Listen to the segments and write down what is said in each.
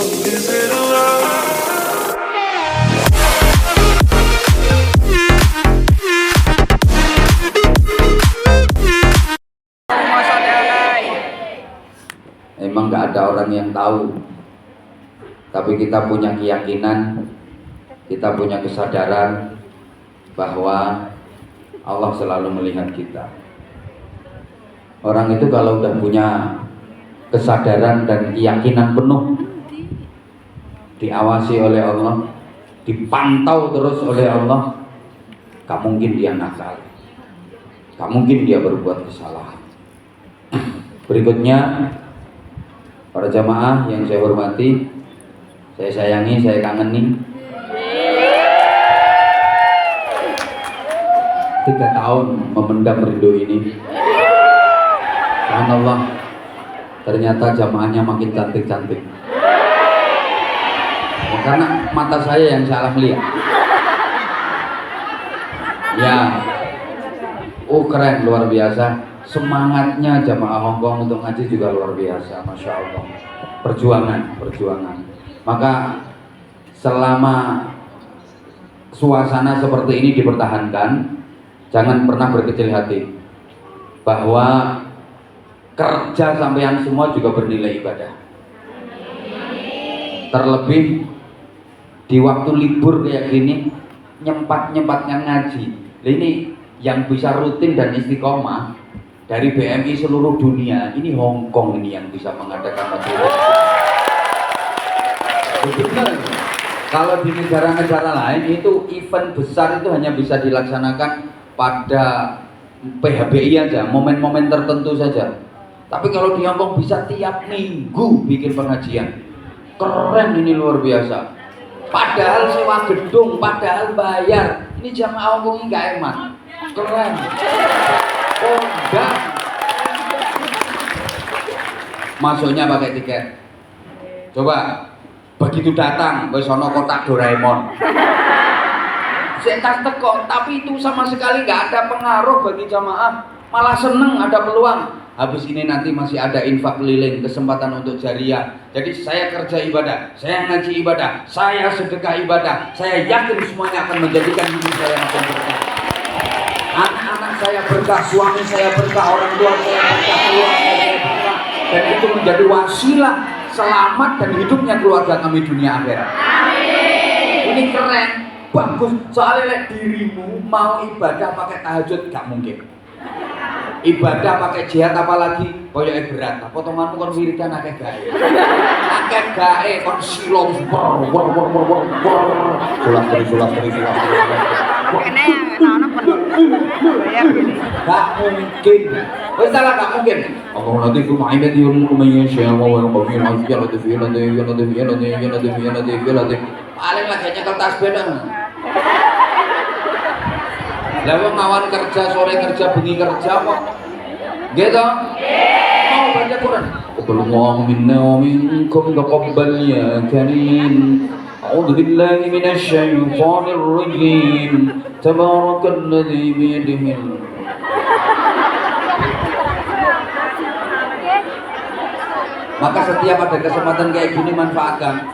Is it love? Emang nggak ada orang yang tahu, tapi kita punya keyakinan, kita punya kesadaran bahwa Allah selalu melihat kita. Orang itu kalau udah punya kesadaran dan keyakinan penuh, diawasi oleh Allah, dipantau terus oleh Allah, gak mungkin dia nakal, gak mungkin dia berbuat kesalahan. Berikutnya, para jamaah yang saya hormati, saya sayangi, saya kangeni. 3 tahun memendam rindu ini. Subhanallah, ternyata jamaahnya makin cantik-cantik. Ya, karena mata saya yang salah melihat. Ya, keren, luar biasa. Semangatnya jamaah Hongkong untuk ngaji juga luar biasa, masya Allah. Perjuangan. Maka selama suasana seperti ini dipertahankan, jangan pernah berkecil hati bahwa kerja sampean semua juga bernilai ibadah. Terlebih di waktu libur kayak gini, nyempatnya ngaji. Ini yang bisa rutin dan istiqomah dari BMI seluruh dunia, ini Hong Kong ini yang bisa mengadakan majelis. Benar. Kalau di negara-negara lain itu event besar itu hanya bisa dilaksanakan pada PHBI aja, momen-momen tertentu saja. Tapi kalau di Hong Kong bisa tiap minggu bikin pengajian. Keren, ini luar biasa. Padahal sewa gedung, padahal bayar. Ini jamaah Hong Kong ini nggak hemat. Keren. Kondang. Masuknya pakai tiket. Coba begitu datang ke sono kotak Doraemon. Saya tas teko, tapi itu sama sekali nggak ada pengaruh bagi jamaah. Malah seneng ada peluang. Habis ini nanti masih ada infak keliling, kesempatan untuk jariah. Jadi saya kerja ibadah, saya ngaji ibadah, saya sedekah ibadah. Saya yakin semuanya akan menjadikan hidup saya makin berkah. Anak-anak saya berkah, suami saya berkah, orang tua saya berkah, keluarga saya berkah. Dan itu menjadi wasilah selamat dan hidupnya keluarga kami dunia akhirat. Ini keren, bagus. Soalnya dirimu mau ibadah pakai tahajud gak mungkin. Ibadah pakai jihad apalagi koyoke berat. Apa temanmu kon wiridan akeh gawe. Akeh gawe kon silom sulas. Kene ana penuh. Bayar gini. Gak mungkin. Wis salah gak mungkin. Allah nanti ku maimet yum kumayya wa qawmin asya la paling lagi nyekel tasbih dong. Lah wong awan kerja, sore kerja, bengi kerja kok. Gitu? Mau baca Quran. Qulillahu minna wa minkum taqabbal ya karim. A'udzu billahi minasy syaithanir rajim. Tabarakalladzi bi yadihi. Maka setiap ada kesempatan kayak gini manfaatkan.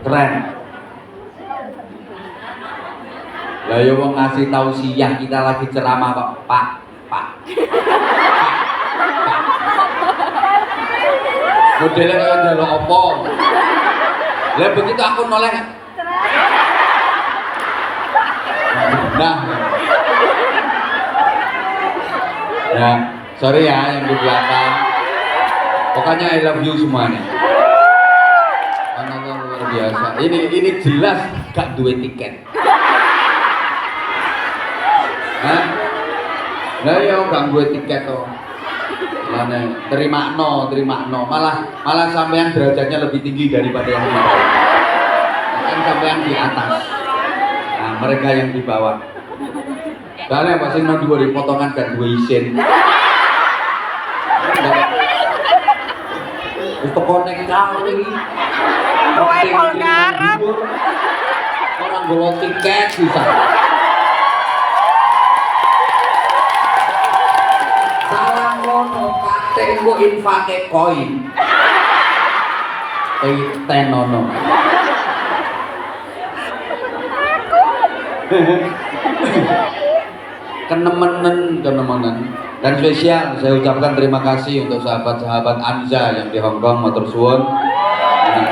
Keren. Lah yo wong ngasih tausiah kita lagi ceramah kok, Pak. Modelnya kayak njaluk apa? Lah begitu aku noleh. Nah. Ya, sorry ya yang di belakang. Pokoknya I love you semuanya. Anak luar biasa. Ini jelas gak duwe tiket. Hah? Lah ya gak duwe tiket to. Mana terima no, malah sampean derajatnya lebih tinggi daripada yang di bawah. Kan sampean di atas. Nah, mereka yang di bawah. Kalian pasti mau dua potongan kan dua isin. Itu konek kali. Orang bawa tiket susah. Salah ngono, kate engko infake koin. Tenono. kenemenan. Dan spesial saya ucapkan terima kasih untuk sahabat-sahabat Anza yang di Hong Kong, matur suwun. Ini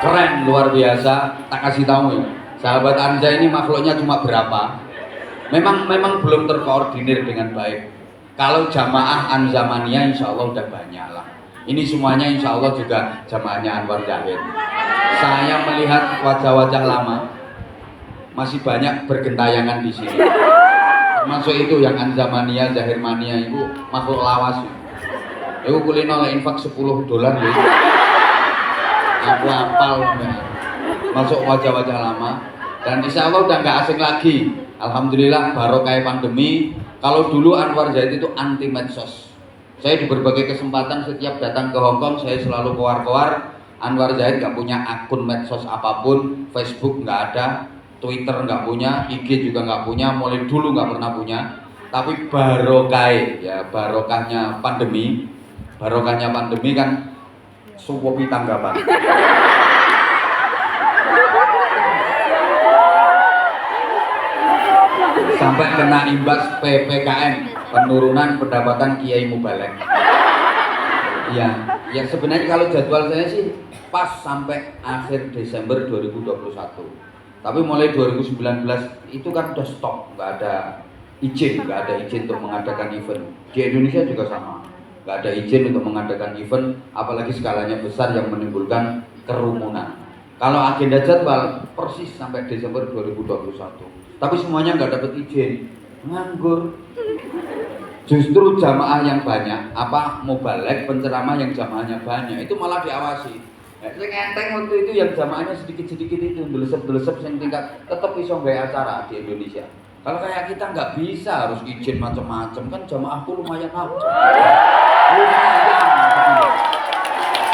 keren luar biasa. Tak kasih tahu ya, sahabat Anza ini makhluknya cuma berapa? Memang belum terkoordinir dengan baik. Kalau jamaah Anzamania insya Allah udah banyak lah. Ini semuanya insya Allah juga jamaahnya Anwar Zahid. Saya melihat wajah-wajah lama masih banyak bergentayangan di sini. Termasuk itu yang Anzamania, Zahirmania itu makhluk lawas. Itu kulino oleh infak $10 ya. Aku apal masuk wajah-wajah lama. Dan insya Allah udah nggak asing lagi. Alhamdulillah barokah pandemi. Kalau dulu Anwar Zahid itu anti medsos. Saya di berbagai kesempatan setiap datang ke Hong Kong saya selalu keluar. Anwar Zahid nggak punya akun medsos apapun, Facebook nggak ada, Twitter nggak punya, IG juga nggak punya, mulai dulu nggak pernah punya. Tapi barokahnya pandemi kan suwopi tanggapan. Sampai kena imbas PPKM, penurunan pendapatan Kiai Mubalek. Ya sebenarnya kalau jadwal saya sih pas sampai akhir Desember 2021. Tapi mulai 2019 itu kan udah stop, nggak ada izin untuk mengadakan event. Di Indonesia juga sama, nggak ada izin untuk mengadakan event, apalagi skalanya besar yang menimbulkan kerumunan. Kalau agenda jadwal persis sampai Desember 2021, tapi semuanya nggak dapat izin, nganggur. Justru jamaah yang banyak, mubalek penceramah yang jamaahnya banyak, itu malah diawasi. Saya ngenteng waktu itu yang jamaahnya sedikit-sedikit itu, delesep-delesep yang tingkat tetap bisa nggak acara di Indonesia. Kalau kayak kita nggak bisa, harus izin macam-macam, kan jamaahku lumayan apa?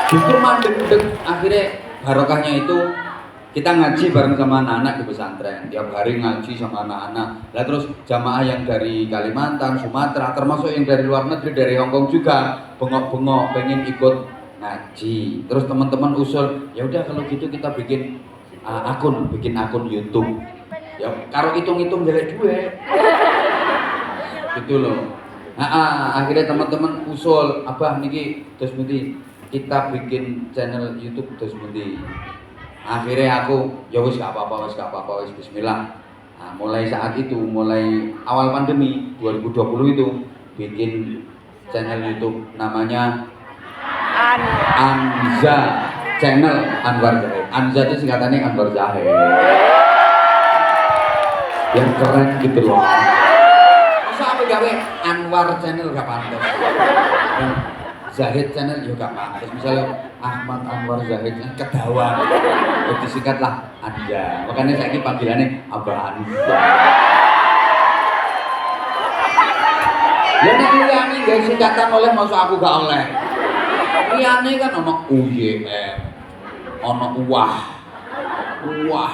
Justru mandek, akhirnya barokahnya itu kita ngaji bareng sama anak-anak di pesantren, tiap hari ngaji sama anak-anak. Lah terus jamaah yang dari Kalimantan, Sumatera, termasuk yang dari luar negeri, dari Hong Kong juga bengok-bengok pengen ikut ngaji. Terus teman-teman usul, ya udah kalau gitu kita bikin akun YouTube. Ya karo hitung-hitung jelek duit. Gitu loh. Akhirnya teman-teman usul, abah niki terus nanti kita bikin channel YouTube terus nanti. Akhirnya aku ya wis gak apa-apa wis bismillah. Nah, mulai saat itu, mulai awal pandemi 2020 itu bikin channel YouTube namanya Anza channel Anwar Zahid. Anza itu singkatannya Anwar Zahid. Yang keren gitu loh. Masa apa gawe Anwar channel gak pantas. Zahid channel juga pantas. Misalnya Ahmad Anwar Zahid Kedawan. Itu disingkatlah Anja. Makanya saya ini panggilannya Abah Anja. Ya nek liyane guys singkatan oleh masuk aku gak oleh. Liyane kan ono UYM, ono UWAH,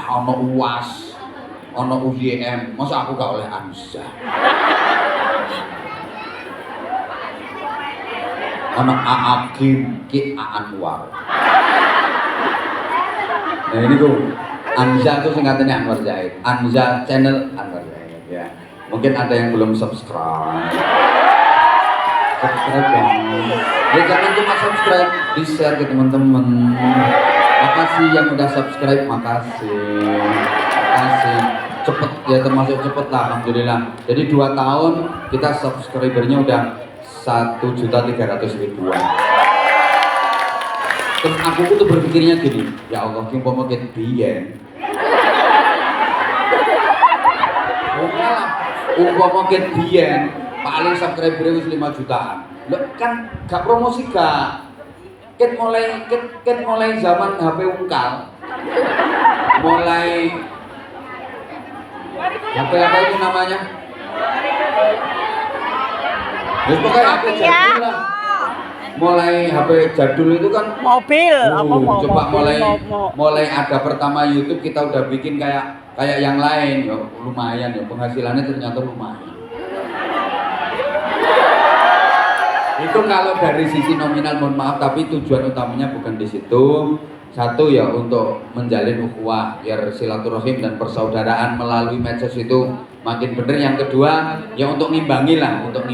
ono UAS, ono UGM, masa aku gak oleh Anza. Ono Aakim, Ki Anwar. Nah ini tuh Anza tuh singkatannya Anwar Zahid. Anza channel Anwar Zahid ya. Mungkin ada yang belum subscribe. Subscribe ya. Ya jangan cuma subscribe, di share ke teman-teman. Makasih yang udah subscribe, makasih. Cepet ya, termasuk cepet lah, alhamdulillah. Jadi 2 tahun kita subscribernya udah 1.300.000. Terus aku tuh berpikirnya gini, ya Allah, kita mau get biyen. Umpama get biyen paling subscriber wis 5 jutaan. Loh kan gak promosi gak. Ket mulai zaman HP ungkal. Mulai HP apa itu namanya? Terus pokoknya HP jadul lah. Mulai HP jadul itu kan mobil coba mulai ada pertama YouTube kita udah bikin kayak yang lain ya, lumayan ya, penghasilannya ternyata lumayan. Itu kalau dari sisi nominal mohon maaf, tapi tujuan utamanya bukan di situ. Satu ya untuk menjalin ukhuwah biar silaturahim dan persaudaraan melalui medsos itu makin bener. Yang kedua ya untuk ngimbangi lah, untuk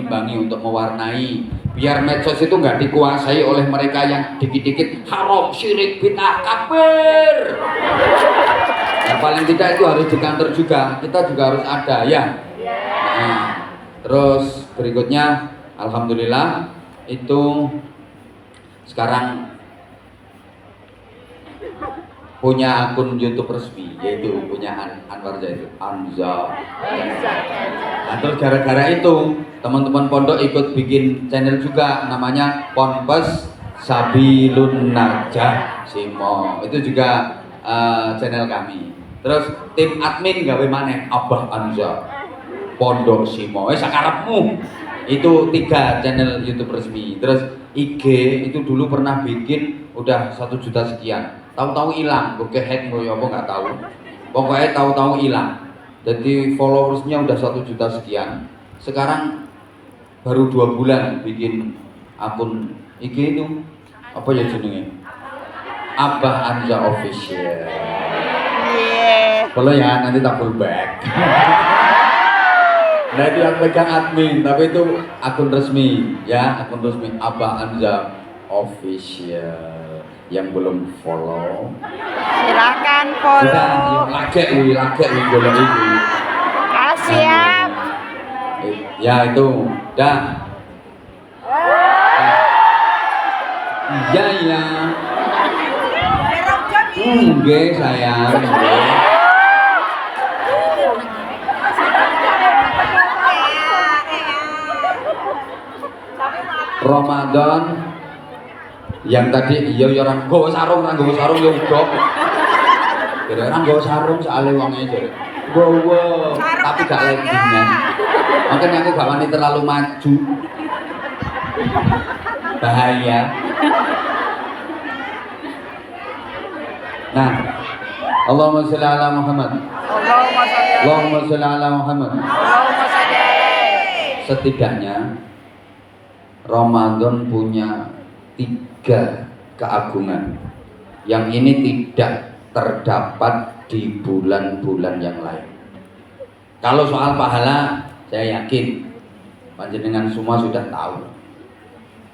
mewarnai biar medsos itu nggak dikuasai oleh mereka yang dikit-dikit haram, syirik, bid'ah, kafir. Nah, paling tidak itu harus di kantor juga, kita juga harus ada ya. Nah, terus berikutnya alhamdulillah itu sekarang punya akun YouTube resmi, yaitu punya Anwar Zaitun, Anza. Nah, terus gara-gara itu teman-teman pondok ikut bikin channel juga, namanya Ponpes Sabilun Najah Simo. Itu juga channel kami. Terus tim admin gawe maneh Abah Anza Pondok Simo. Sakarepmu. Itu 3 channel YouTube resmi. Terus IG itu dulu pernah bikin udah 1 juta sekian. Tahu-tahu hilang, gue kehack gue apa nggak tahu. Pokoknya tahu-tahu hilang. Jadi followersnya udah 1 juta sekian. Sekarang baru 2 bulan bikin akun IG itu apa ya jenenge? Abah Anza Official. Kalau ya nanti tak full back. Nah itu yang pegang admin, tapi itu akun resmi ya, akun resmi Abah Anza Official. Yang belum follow silakan follow. Lagi boleh itu. Siap. Ya itu, dah. Iya ya. Enggak sayang. Ramadan yang tadi iya ya orang nggawa sarung ya udah. Kira orang nggawa sarung soalnya wonge jare. Nggawa tapi gak leggingan. Makanya aku gak wani terlalu maju. Bahaya. Nah, Allahumma sholli ala Muhammad. Allahumma sholli ala Muhammad. Setidaknya Ramadan punya 3 keagungan yang ini tidak terdapat di bulan-bulan yang lain. Kalau soal pahala saya yakin panjenengan semua sudah tahu.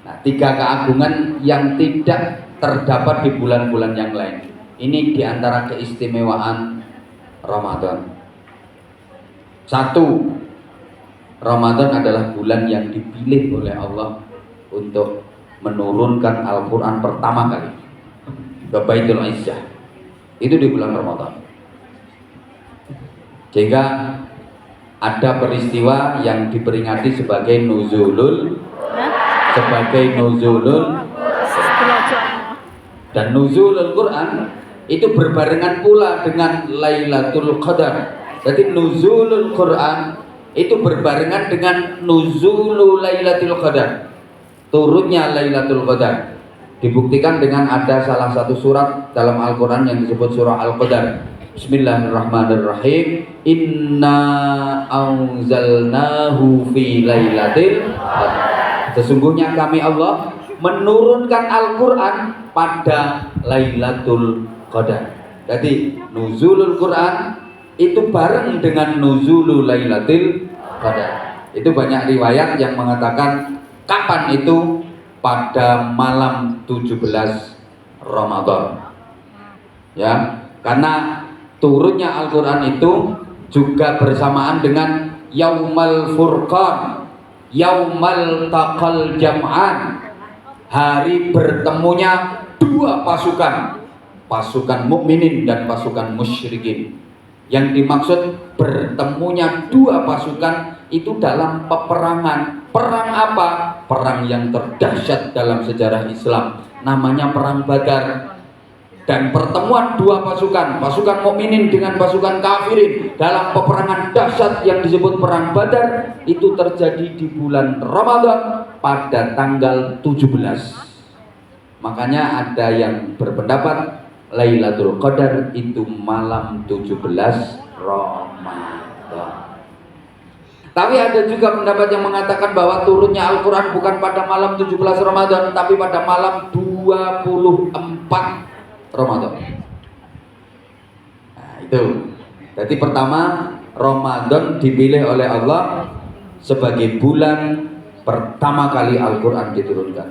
Nah, 3 keagungan yang tidak terdapat di bulan-bulan yang lain. Ini diantara keistimewaan Ramadan. 1, Ramadan adalah bulan yang dipilih oleh Allah untuk menurunkan Al-Quran pertama kali ke Baitul Izzah. Itu di bulan Ramadan. Sehingga ada peristiwa yang diperingati sebagai nuzulul dan nuzulul Quran itu berbarengan pula dengan Lailatul Qadar. Jadi nuzulul Quran itu berbarengan dengan nuzulul Lailatul Qadar, turunnya Lailatul Qadar. Dibuktikan dengan ada salah satu surat dalam Al-Quran yang disebut surah Al-Qadar. Bismillahirrahmanirrahim. Inna anzalnahu fi Lailatul Qadar. Sesungguhnya kami Allah menurunkan Al-Quran pada Lailatul Qadar. Jadi nuzulul Quran itu bareng dengan nuzulul Lailatul Qadar. Itu banyak riwayat yang mengatakan kapan itu, pada malam 17 Ramadan. Ya, karena turunnya Al-Quran itu juga bersamaan dengan Yaumal Furqan, Yaumal Taqal Jam'an, hari bertemunya 2 pasukan, pasukan mukminin dan pasukan musyrikin. Yang dimaksud bertemunya 2 pasukan itu dalam peperangan. Perang apa? Perang yang terdahsyat dalam sejarah Islam, namanya Perang Badar. Dan pertemuan 2 pasukan, pasukan mukminin dengan pasukan kafirin dalam peperangan dahsyat yang disebut Perang Badar, itu terjadi di bulan Ramadan pada tanggal 17. Makanya ada yang berpendapat Lailatul Qadar itu malam 17 Ramadan. Tapi ada juga pendapat yang mengatakan bahwa turunnya Al-Quran bukan pada malam 17 Ramadan, tapi pada malam 24 Ramadan. Nah, itu. Jadi pertama, Ramadan dipilih oleh Allah sebagai bulan pertama kali Al-Quran diturunkan.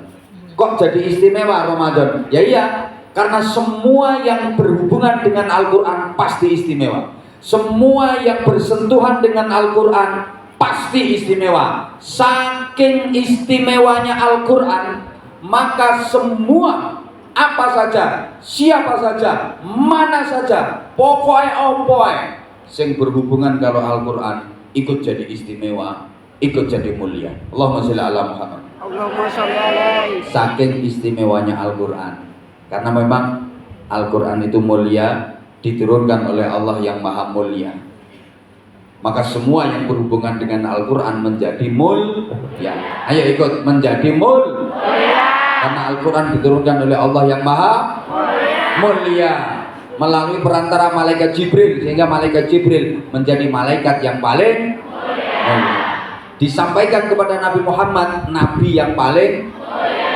Kok jadi istimewa Ramadan? Ya iya, karena semua yang berhubungan dengan Al-Quran pasti istimewa. Semua yang bersentuhan dengan Al-Quran pasti istimewa. Saking istimewanya Al-Quran, maka semua, apa saja, siapa saja, mana saja, pokoknya opoe sing berhubungan kalau Al-Quran ikut jadi istimewa, ikut jadi mulia. Allahumma sholli ala Muhammad. Allahumma sholli alaihi. Saking istimewanya Al-Quran, karena memang Al-Quran itu mulia, diturunkan oleh Allah yang maha mulia, maka semua yang berhubungan dengan Al-Quran menjadi mulia. Ayo ikut menjadi mulia, karena Al-Quran diturunkan oleh Allah yang maha mulia melalui perantara malaikat Jibril, sehingga malaikat Jibril menjadi malaikat yang paling mulia. Disampaikan kepada Nabi Muhammad, nabi yang paling mulia.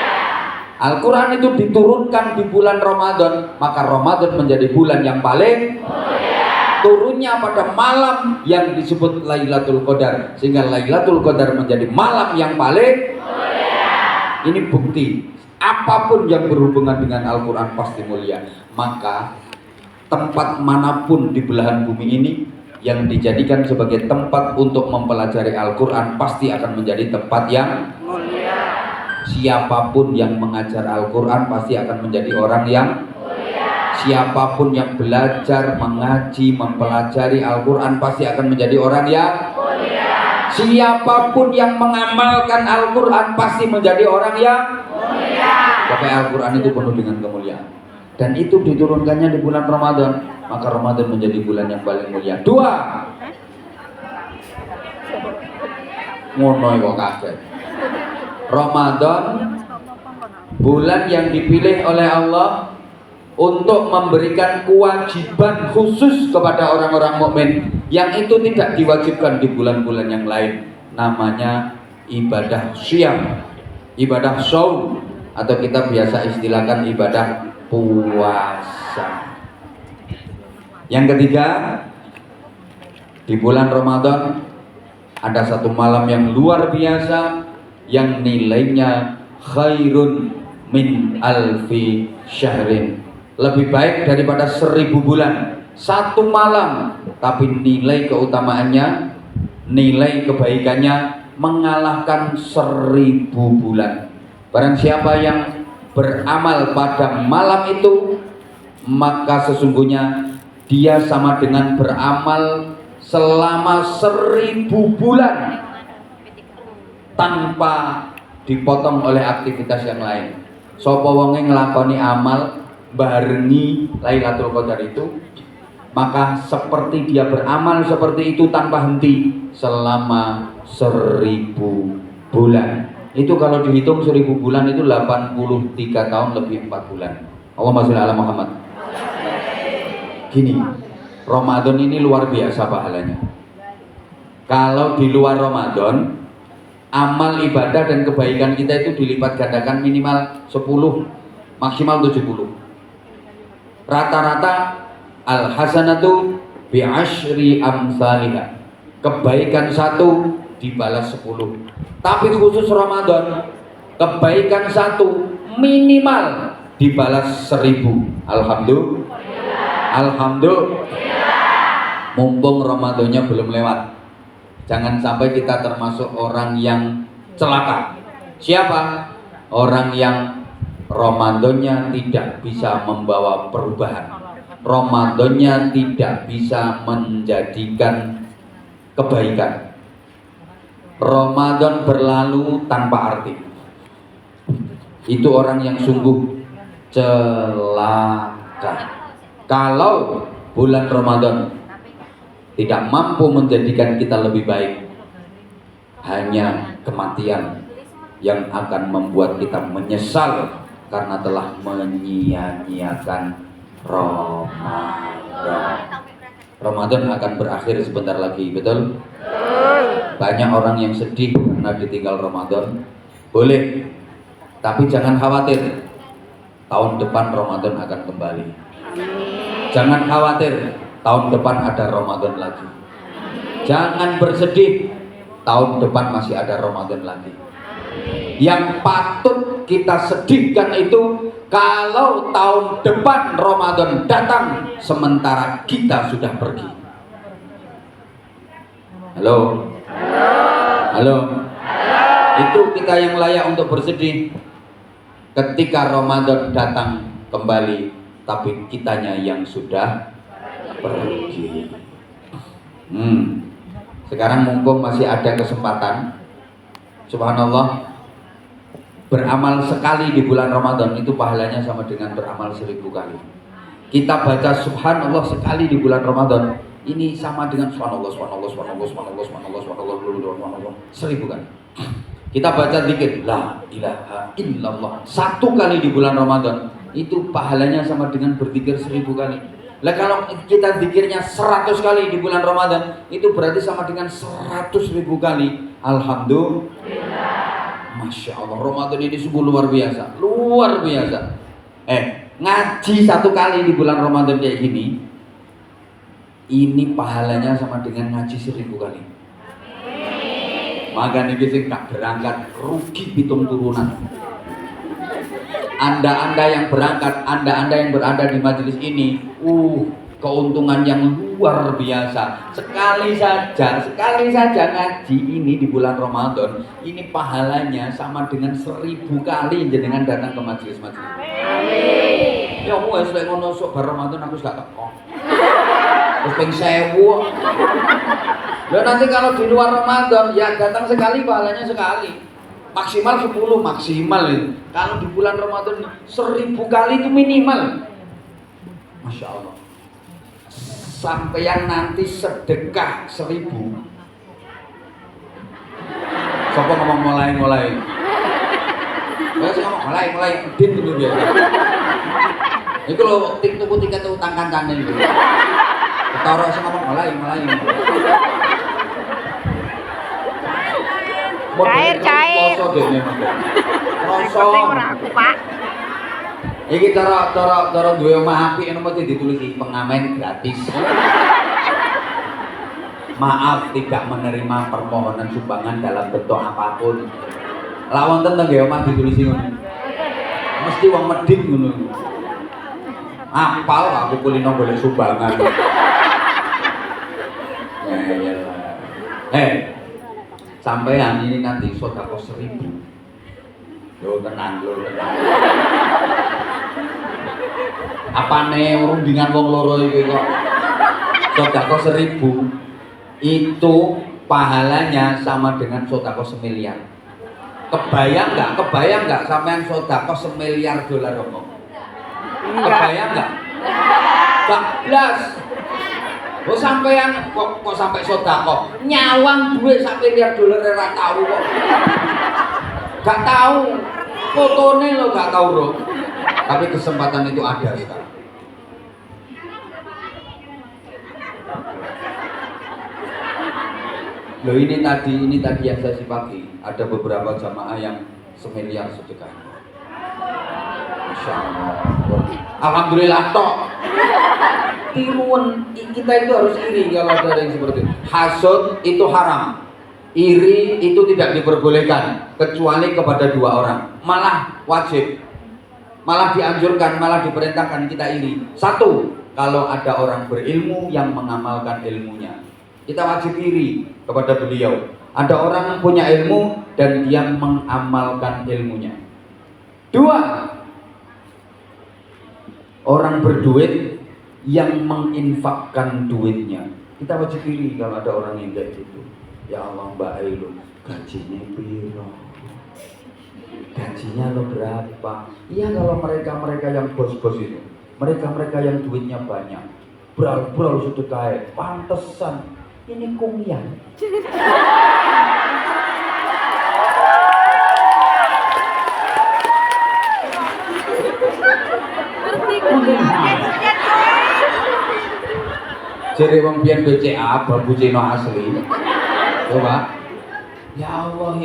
Al-Quran itu diturunkan di bulan Ramadan, maka Ramadan menjadi bulan yang paling mulia. Turunnya pada malam yang disebut Lailatul Qadar, sehingga Lailatul Qadar menjadi malam yang paling mulia. Ini bukti, apapun yang berhubungan dengan Al-Quran pasti mulia. Maka tempat manapun di belahan bumi ini yang dijadikan sebagai tempat untuk mempelajari Al-Quran pasti akan menjadi tempat yang mulia. Siapapun yang mengajar Al-Quran pasti akan menjadi orang yang mulia. Siapapun yang belajar, mengaji, mempelajari Al-Quran pasti akan menjadi orang yang mulia. Siapapun yang mengamalkan Al-Quran pasti menjadi orang yang mulia. Pokoknya Al-Quran itu penuh dengan kemuliaan. Dan itu diturunkannya di bulan Ramadan, maka Ramadan menjadi bulan yang paling mulia. Dua, ngono kok kaget. Ramadan bulan yang dipilih oleh Allah untuk memberikan kewajiban khusus kepada orang-orang mukmin yang itu tidak diwajibkan di bulan-bulan yang lain. Namanya ibadah syam, ibadah shaum, atau kita biasa istilahkan ibadah puasa. Yang ketiga, di bulan Ramadan ada satu malam yang luar biasa yang nilainya khairun min alfi syahrin, lebih baik daripada 1000 bulan. Satu malam, tapi nilai keutamaannya, nilai kebaikannya mengalahkan 1000 bulan. Barang siapa yang beramal pada malam itu, maka sesungguhnya dia sama dengan beramal selama 1000 bulan tanpa dipotong oleh aktivitas yang lain. Sapa wonge nglakoni amal barengi Lailatul Qadar itu, maka seperti dia beramal seperti itu tanpa henti selama 1000 bulan. Itu kalau dihitung 1000 bulan itu 83 tahun lebih 4 bulan. Allahumma sholli ala Muhammad. Gini, Ramadan ini luar biasa pahalanya. Kalau di luar Ramadan, amal ibadah dan kebaikan kita itu dilipat gandakan minimal 10, maksimal 70. Rata-rata al-hasanatu bi'ashri amsalihah. Kebaikan satu dibalas 10. Tapi khusus Ramadan, kebaikan satu minimal dibalas 1000. Alhamdulillah. Alhamdulillah. Mumpung Ramadannya belum lewat, jangan sampai kita termasuk orang yang celaka. Siapa? Orang yang Ramadannya tidak bisa membawa perubahan, Ramadannya tidak bisa menjadikan kebaikan. Ramadan berlalu tanpa arti. Itu orang yang sungguh celaka. Kalau bulan Ramadan tidak mampu menjadikan kita lebih baik, hanya kematian yang akan membuat kita menyesal karena telah menyia-nyiakan Ramadan. Ramadan akan berakhir sebentar lagi, betul? Banyak orang yang sedih karena ditinggal Ramadan. Boleh, tapi jangan khawatir. tahun depan Ramadan akan kembali. Amin. Jangan khawatir, tahun depan ada Ramadan lagi. Jangan bersedih, tahun depan masih ada Ramadan lagi. Yang patut kita sedihkan itu kalau tahun depan Ramadan datang sementara kita sudah pergi. Halo? Halo? Itu kita yang layak untuk bersedih ketika Ramadan datang kembali, tapi kitanya yang sudah pergi. Sekarang mumpung masih ada kesempatan, subhanallah, beramal sekali di bulan Ramadan itu pahalanya sama dengan beramal 1000 kali. Kita baca subhanallah sekali di bulan Ramadan, ini sama dengan subhanallah 1000 kali. Kita baca zikir la ilaha illallah 1 kali di bulan Ramadan, itu pahalanya sama dengan berzikir 1000 kali. Lah kalau kita zikirnya 100 kali di bulan Ramadan, itu berarti sama dengan 100.000 kali. Alhamdulillah. Masya Allah, Ramadan ini sungguh luar biasa, luar biasa. Ngaji 1 kali di bulan Ramadan kayak gini, ini pahalanya sama dengan ngaji 1000 kali. Maka nih sing gak berangkat rugi pitung turunan. Anda yang berangkat, Anda yang berada di majelis ini, keuntungan yang luar biasa. Sekali saja ngaji ini di bulan Ramadan, ini pahalanya sama dengan 1000 kali jenengan datang ke majelis-majelis. Amin. Ya wes lek ngono sok bar Ramadan aku gak teko. Terus ping 1000. Ya nanti kalau di luar Ramadan ya datang sekali pahalanya sekali. Maksimal 10 maksimal itu. Kalau di bulan Ramadan 1000 kali itu minimal. Masya Allah. Sampai yang nanti sedekah 1000. Siapa ngomong mulai? Saya ngomong mulai din dulu biasa. Itu loh tuku tiket utang kancane itu. Ketara sing ngomong mulai. Cair. Penting ora aku, Pak. Iki cara duwe omah apik ngono mesti ditulis pengamen gratis. Maaf tidak menerima permohonan sumbangan dalam bentuk apapun. Lah wonten teng nggih omah ditulis ngono. Mesti wong medhit ngono. Apal aku kulino golek sumbangan. Sampean ini nanti sedekah 1000. Lho tenang. Apane rundingan wong loro iki kok sedekah 1000 itu pahalanya sama dengan sedekah 1 miliar. Kebayang enggak sampean sedekah 1 miliar dolar kok? Kebayang enggak? 14. Oh sampean kok sampai sedekah nyawang duit 1 miliar dolar ora tahu kok. Gak tahu. Fotone lo gak tahu, Bro. Tapi kesempatan itu ada sekarang. Loh ini tadi yang saya sipati, ada beberapa jamaah yang 1 miliar sedekahnya. Masya Allah. Alhamdulillah toh. Tiruan kita itu harus iri kalau ada yang seperti itu. Hasud itu haram. Iri itu tidak diperbolehkan kecuali kepada 2 orang. Malah wajib. Malah dianjurkan, malah diperintahkan kita iri. 1, kalau ada orang berilmu yang mengamalkan ilmunya, kita wajib iri kepada beliau. Ada orang yang punya ilmu dan dia mengamalkan ilmunya. 2, orang berduit yang menginfakkan duitnya, kita wajib iri kalau ada orang yang kayak gitu. Ya Allah, Mbak Ailun, gajinya piro? Gajinya lo berapa? Iya kalau mereka yang bos-bos itu, mereka yang duitnya banyak, beral sedekah, pantesan ini kuliah. Jadi wong pian BCA bambu Cino asli. Coba. Ya Allah.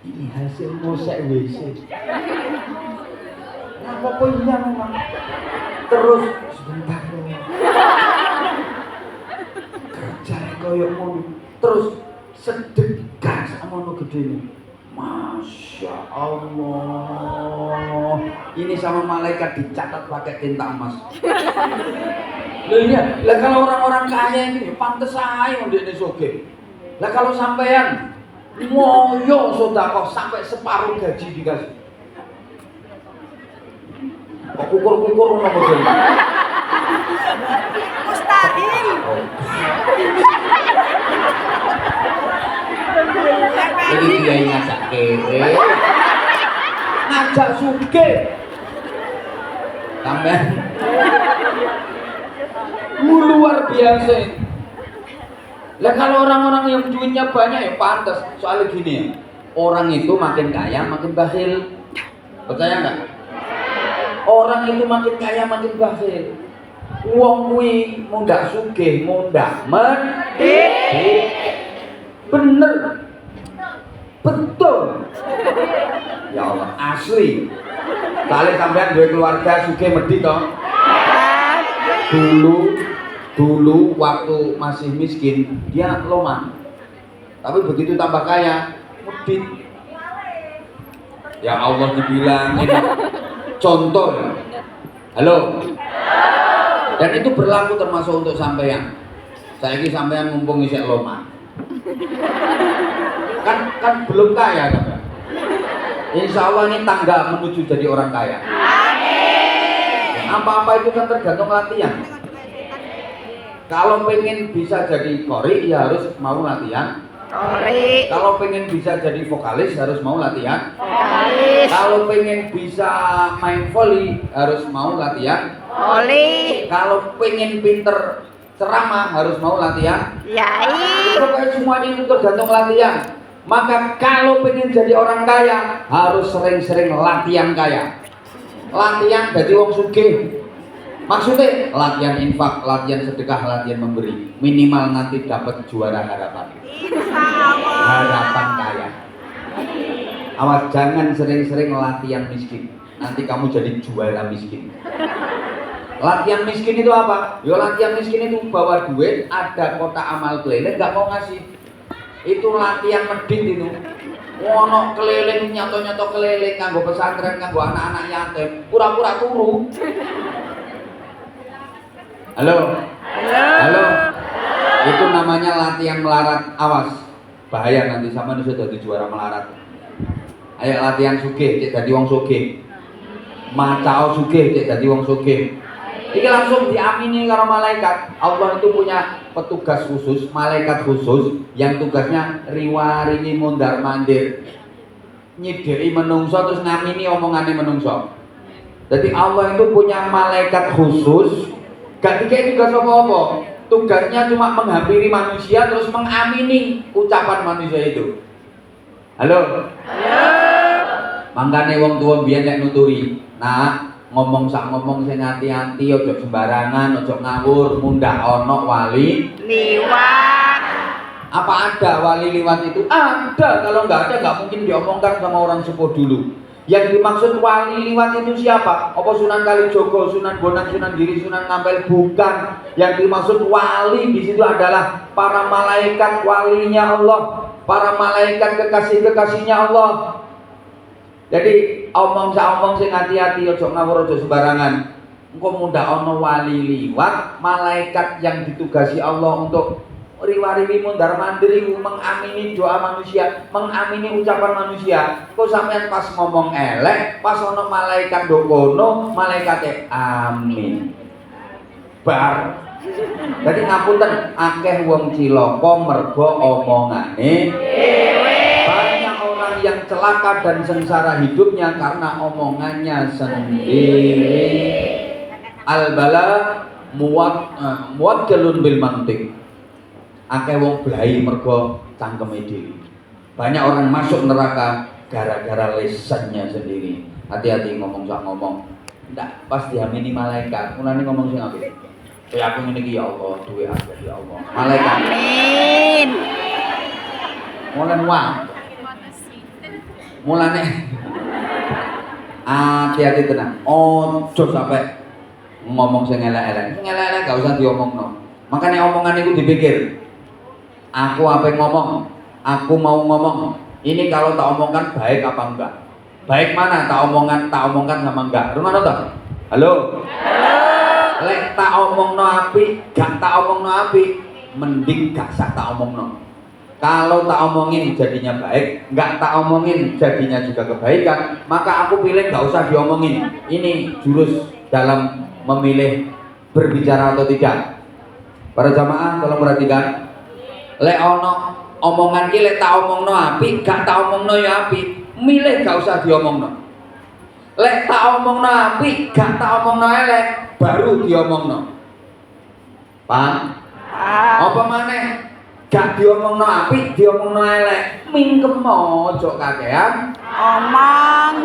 Ini hasil mosek WC. Apa iya memang. Terus sebentar loh. Kerja koyo ngono. Terus sedekah sakmono gedene. Masya Allah. Ini sama malaikat dicatat pakai tinta emas. Loh iya, lah kalau orang-orang kaya ini pantes aja ndekne sugih. Lah kalau sampean ngoyo sedekah sampai separuh gaji dikasih. Kok kukur-kukur ngono kok. Mustahil. Jadi dia ngajak kere, ngajak sugih. Sampean luar biasa. Lah kalau orang-orang yang duitnya banyak ya pantas. Soalnya gini ya, orang itu makin kaya makin bakhil. Percaya nggak? Orang itu makin kaya makin bakhil. Wong kuwi mau ndak sugih, mau ndak medhit. Bener. Betul. Ya Allah, asli. Kali sampean duwe keluarga sugih medhit to. Dulu waktu masih miskin dia loman. Tapi begitu tambah kaya, medhit. Ya Allah dibilang ini contoh ya. Halo. Dan itu berlaku termasuk untuk sampean. Saiki sampean mumpung isih loman. Kan belum kaya kan? Insya Allah ini tangga menuju jadi orang kaya. Amin. Apa-apa itu kan tergantung latihan. Kalau pengen bisa jadi kori ya harus mau latihan. Kori. Kalau pengen bisa jadi vokalis harus mau latihan. Vokalis. Kalau pengen bisa main volley harus mau latihan. Volley. Kalau pengen pinter ceramah harus mau latihan. Yai. Pokoknya semuanya itu tergantung latihan. Maka kalau pengen jadi orang kaya harus sering-sering latihan kaya. Latihan jadi wong sugih. Maksudnya latihan infak, latihan sedekah, latihan memberi. Minimal nanti dapat juara harapan. Harapan kaya. Awas jangan sering-sering latihan miskin. Nanti kamu jadi juara miskin. Latihan miskin itu apa? Yo latihan miskin itu bawa duit, ada kotak amal keliling, nggak mau ngasih. Itu latihan medit itu. Ono keliling nyato-nyato keliling kanggo pesantren, kanggo anak-anak yatim, pura-pura turu. Halo. Halo. Itu namanya latihan melarat. Awas. Bahaya nanti sama nu sudah juara melarat. Ayo latihan sugih, cek dadi wong sugih. Macao sugih, cek dadi wong sugih. Iki langsung diamini karo malaikat. Allah itu punya petugas khusus, malaikat khusus yang tugasnya riwaringi mondar mandir. Nyidiri menungso terus ngamini omongane menungso. Jadi Allah itu punya malaikat khusus, gak dikei tugas apa-apa. Tugasnya cuma menghampiri manusia terus mengamini ucapan manusia itu. Halo? Halo. Mangkane wong tuwa biyen nek nuturi. Nah, ngomong sak ngomong sing hati-hati, ojo sembarangan, ojo ngawur, mundak ono wali liwat. Apa ada wali liwat itu? Ada, kalau nggak ada nggak mungkin diomongkan sama orang sepuh dulu. Yang dimaksud wali liwat itu siapa? Apa Sunan Kalijogo, Sunan Bonang, Sunan Giri, Sunan Ngampel? Bukan. Yang dimaksud wali di situ adalah para malaikat walinya Allah, para malaikat kekasih-kekasihnya Allah. Jadi omong sing hati-hati, ojo ngawur, ojo sembarangan. Engko mundak ono wali liwat, malaikat yang ditugasi Allah untuk riwari mundar mandir mengamini doa manusia, mengamini ucapan manusia. Kok sampean pas ngomong elek, pas ono malaikat dokono, malaikate amin. Bar. Jadi ngapunten akeh wong cilaka mergo omongane dhewe. Banyak orang yang celaka dan sengsara hidupnya karena omongannya sendiri. Al-bala muwakkalun bil mantiq. Akeh wong blai mergo cangkeme dhewe. Banyak orang masuk neraka gara-gara lisannya sendiri. Hati-hati ngomong sak ngomong. Ndak pas diamini malaikat. Mulane ngomong sing apik. Kayak aku ngene iki ya Allah, duwe akeh ya Allah. Malaikat. Amin. Mulane hati-hati tenang. Ojo sampai ngomong sing elek-elek. Sing elek-elek gak usah diomongno. Makanya omongan itu dipikir. Aku apa yang ngomong? Aku mau ngomong. Ini kalau tak omongkan baik apa enggak? Baik mana tak omongkan sama enggak? Rumah nonton? Halo? Lek tak omongno api, gak tak omongno api, mending gak usah tak omongno. Kalau tak omongin jadinya baik, nggak tak omongin jadinya juga kebaikan, maka aku pilih nggak usah diomongin. Ini jurus dalam memilih berbicara atau tidak. Para jamaah tolong perhatikan. Lek ono omongan ki lek tak omongno api, gak tak omongno ya api, milih gak usah diomongno. Lek tak omongno api, gak tak omongno elek, baru diomongno. Paham? Apa maneh? Gak diomongno apik, diomongno elek, mingkem ojo kakean Omong.